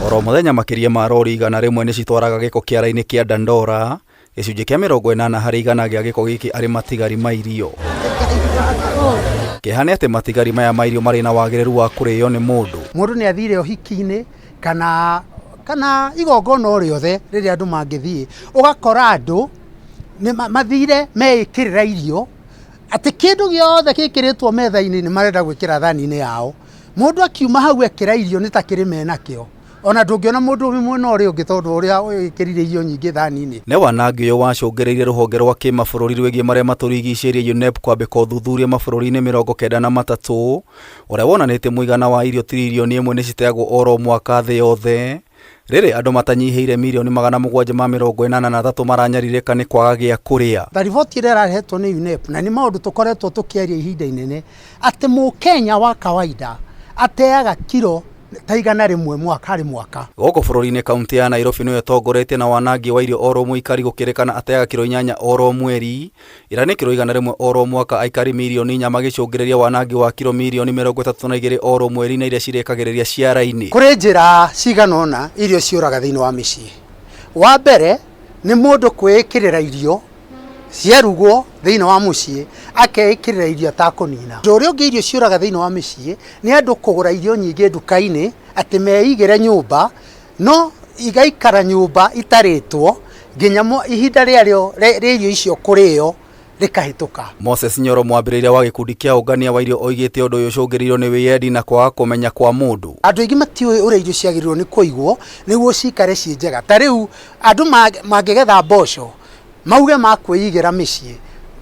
Oro muthenya makiria ma rori igana rimwe ni citwaraga giko kiara-ini kia Dandora, gicunji kia 80 harĩ igana gia giko giki ari matigari ma irio. Kĩhane atĩ matigari maya ma irio marĩ na wagĩrĩru wa kũrĩo nĩ mũndũ nĩ athire ũhiki-inĩ kana igongona o rĩothe rĩrĩa andũ mangĩthiĩ, ũgakora andũ nĩ mathire meĩkĩrĩra irio atĩ kĩndũ gĩothe gĩkĩrĩtwo metha-inĩ nĩ marenda gwĩkĩra thani-inĩ yao. Mũndũ akiuma hau ekĩra irio nĩ ta kĩrĩ menakĩo, ona ndũngĩona mũndũ mwena ũrĩa ũngĩ tondũ ũrĩa wĩkĩrire irio nyingĩ thani-inĩ. Nĩ wanangi ũyũ wacũngĩrĩirie rũhonge rwa kĩmabũrũri rwĩgiĩ marĩa matũrigicĩirie UNEP kwambĩka ũthuthuria mabũrũri-inĩ 93 ũrĩa wonanĩtie mũigana wa irio tiririoni 1 nĩ citeagwo oro mwaka thĩ yothe, rĩrĩ andũ matanyihĩire mirioni 783 maranyarirĩka nĩ kwaga gĩa kũrĩa. Ta riboti ĩrĩa ĩrarehetwo nĩ UNEP na nĩ maũndũ tũkoretwo tũkĩaria ihinda inene atĩ Mũkenya wa kawaida ateaga kiro ta igana rĩmwe mwaka harĩ mwaka. Gũkũ bũrũri-inĩ kaunti ya Nairobi nĩyo ĩtongoretie na wanangi wa irio oro mũikari gũkĩrĩkana ateaga kiro 8 oro mweri, ira nĩ kiro igana rĩmwe oro mwaka aikari milioni 4 magĩcũngĩrĩria wanangi wa kiro milioni 32 oro mweri na iria cirekagĩrĩria ciara-inĩ. Kũrĩ njĩra cigana ũna irio ciũraga thĩinĩ wa mĩciĩ. Wa mbere nĩ mũndũ kwĩĩkĩrĩra irio ciarugwo thĩinĩ wa mũciĩ akeĩkĩrĩra irio atakũnina. Ũndũ ũrĩa ũngĩ irio ciũraga thĩinĩ wa mĩciĩ nĩ andũ kũgũra irio nyingĩ nduka-inĩ atĩ meigĩre nyũmba no igaikara nyũmba itarĩtwo nginya ihinda rĩa irio icio kũrĩo rĩkahĩtũka. Moses Nyoro, mwambĩrĩria wa gĩkundi kĩa ũngania wa irio, oigĩte ũndũ ũyũ ũcũngĩrĩirio nĩ wĩyendi na kwaga kũmenya kwa mũndũ. Andũ aingĩ matiũĩ ũrĩa irio ciagĩrĩirwo nĩ kũigwo nĩguo cikare ciĩ njega. Ta rĩu andũ mangĩgetha mboco mauge makwĩigĩra mĩciĩ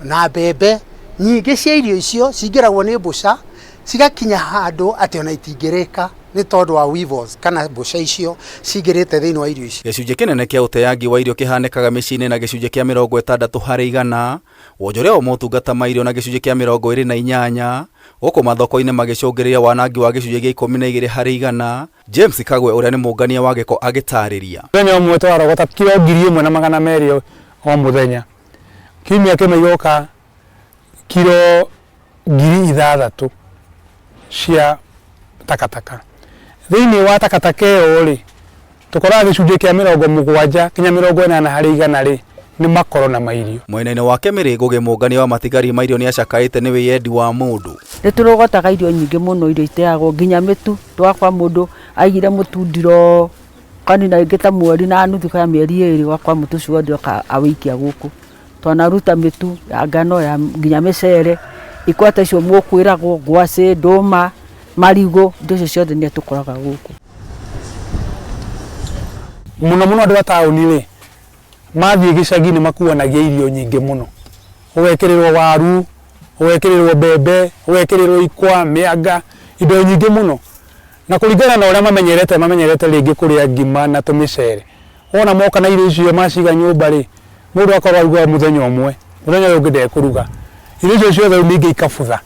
na mbembe nyingĩ cia irio icio cingĩragwo nĩ mbũca cigakinya handũ atĩ ona itingĩrĩka nĩ tondũ wa weevils kana mbũca icio cingĩrĩte thĩinĩ wa irio icio. Gĩcunjĩ kĩnene kĩa ũteangi wa irio kĩhanĩkaga mĩciĩ-inĩ na gĩcunjĩ kĩa 60 harĩ igana, wonjoria wa motungata ma irio na gĩcunjĩ kĩa 28, gũkũ mathoko-inĩ magĩcũngĩrĩria wanangi wa gĩcunjĩ gĩa 12 harĩ igana. James Kagwe ũrĩa nĩ mũngania wa gĩko agĩtarĩria. Mũthenya ũmwe twarogota kilo 1,200 o muthenya, kiumia kĩmwe igoka kilo 6,000 cia takataka. Thĩinĩ wa takataka ĩyo rĩ tũkoraga gĩcunjĩ kĩa 70 kinya 80 harĩ igana rĩ nĩ makoro na mairio. Mwena-inĩ wake Mĩrĩ Ngũgĩ, mũngania wa matigari ma irio, nĩ acakaĩte nĩ wĩyendi wa mũndũ. Nĩ tũrogotaga irio nyingĩ mũno, irio iteagwo nginya mĩtu, twakwa mũndũ aigire mũtu ndiro kanina ingĩ ta mweri na nuthu kana mĩeri 2 gwakwa mũtu ũcio wothe awĩikia gũkũ. Twanaruta mĩtu ya ngano ya nginya mĩcere, ikwata icio mũkwĩragwo, ngwacĩ, ndũma, marigũ, indo icio ciothe nĩ tũkoraga gũkũ. Mũno andũ a taũni rĩ mathiĩ gĩcagi-inĩ makuanagia irio nyingĩ mũno, ũgekĩrĩrwo waru, ũgekĩrĩrwo mbembe, ũgekĩrĩrwo ikwa, mĩanga, indo nyingĩ mũno, na kũringana na ũrĩa mamenyerete rĩngĩ kũrĩa ngima na tũmĩcere. Wona moka na irio icio maciga nyũmba rĩ mũndũ akorwo aruga mũthenya ũmwe, mũthenya ũyũ ũngĩ ndekũruga, irio icio ciothe ningĩ ikabutha,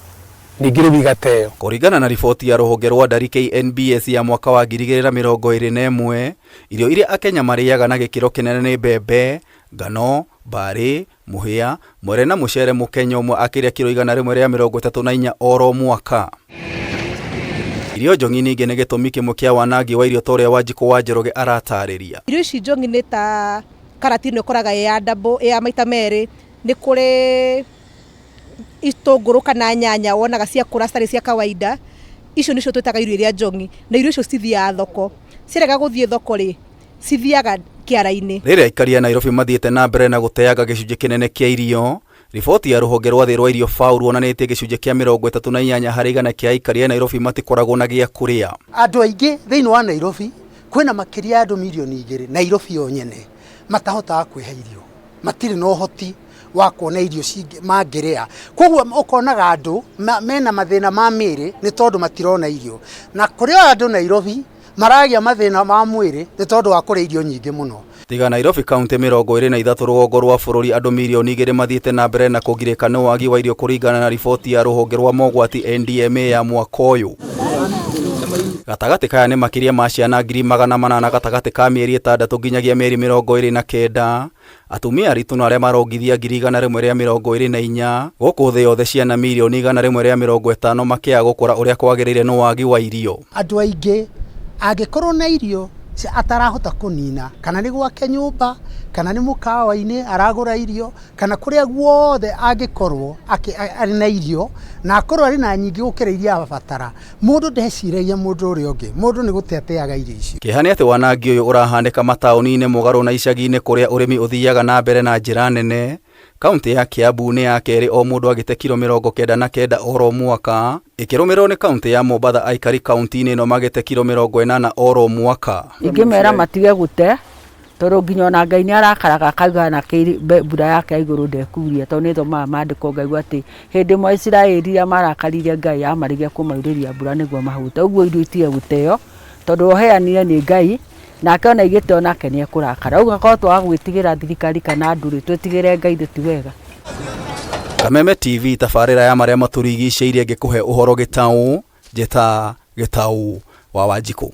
ningĩ rĩu igateo. Kũringana na riboti ya rũhonge rwa ndari KNBS ya mwaka wa 2021, irio iria Akenya marĩaga na gĩkĩro kĩnene nĩ mbembe, ngano, mbarĩ, mũhĩa, mwere na mũcere, Mũkenya ũmwe akĩrĩa kiro 134 oro mwaka. Irio njong'i ningĩ nĩ gĩtũmi kĩmwe kĩa wanangi wa irio, torĩa Wanjikũ wa Njoroge aratarĩria. Irio ici njong'i nĩ ta karati nĩ ũkoraga ya double ya maita merĩ, nĩ kũrĩ itũngũrũ kana nyanya wonaga ciakũra citarĩ cia kawaida, icio nĩcio twĩtaga irio iria njong'i, na irio icio cithiaga thoko, cirega gũthiĩ thoko rĩ cithiaga kĩara-inĩ. Rĩrĩa aikari a Nairobi mathiĩte na mbere na gũteaga gĩcunjĩ kĩnene kĩa irio, riboti ya rũhonge rwa thĩ rwa irio FAO ruonanĩtie gĩcunjĩ kĩa 38 harĩ igana kĩa aikari a Nairobi matikoragwo na gĩa kũrĩa. Andũ aingĩ thĩinĩ wa Nairobi kwĩna makĩria ya andũ milioni 2 Nairobi yo nyene matahotaga kwĩhe irio, matirĩ na ũhoti wa kuona irio mangĩrĩa. Koguo ũkonaga andũ mena mathĩna ma mĩĩrĩ nĩ tondũ matirona irio, na kũrĩ andũ Nairobi maragĩa mathĩna ma mwĩrĩ nĩ tondũ wa kũrĩa irio nyingĩ mũno. Tiga Nairobi kaunti 23 rũgongo rwa bũrũri, andũ milioni 2 mathiĩte na mbere na kũgirĩka nĩ wagi wa irio kũringana na riboti ya rũhonge rwa mogwati NDMA ya mwaka ũyũ. Gatagatĩ kaya nĩ makĩria ma ciana 800 gatagatĩ ka mĩeri 6 nginyagia mĩeri 29, atumia aritũ na arĩa marongithia 124, gũkũ thĩ yothe ciana milioni 150 makĩaga gũkũra ũrĩa kwagĩrĩire nĩ wagi wa irio. Andũ aingĩ angĩkorwo na irio atarahota kunina kana ni gwake nyumba kana ni mukawa-ini aragura irio kana kuria guothe angikorwo ari na irio na akorwo ari na nyingi gukira iria abatara mundu ndeciragia mundu uria ungi mundu ni guteteaga irio icio. Kihani ati wanangi uyu urahaneka matauni-ini mugaru na icagi-ini kuria urimi uthiaga na mbere na njira nene. Kaunti ya Kiambu ni ya keri o mundu agite kilo 99 oro mwaka, ikirumirwo ni kaunti ya Mombatha aikari kaunti-ini ino magite kilo 80 oro mwaka. Ingimera matige gute toro nginya na Ngai ni arakaraga akauga na mbura yake iguru ndekuria to ni thoma mandiko ngaigua ati hindi mwa Israeli ya marakaririe Ngai amarigia kumauriria mbura niguo mahuta uguo irio itige guteo tondu oheanire ni Ngai nake ona igite onake ni ekurakara uguo ko twa gwitigira thirikari kana nduri twetigire Ngai ti wega. Kameme TV tafarira ya maria maturigiceirie ngikuhe uhoro gitau njeta gitau wa Wanjiku.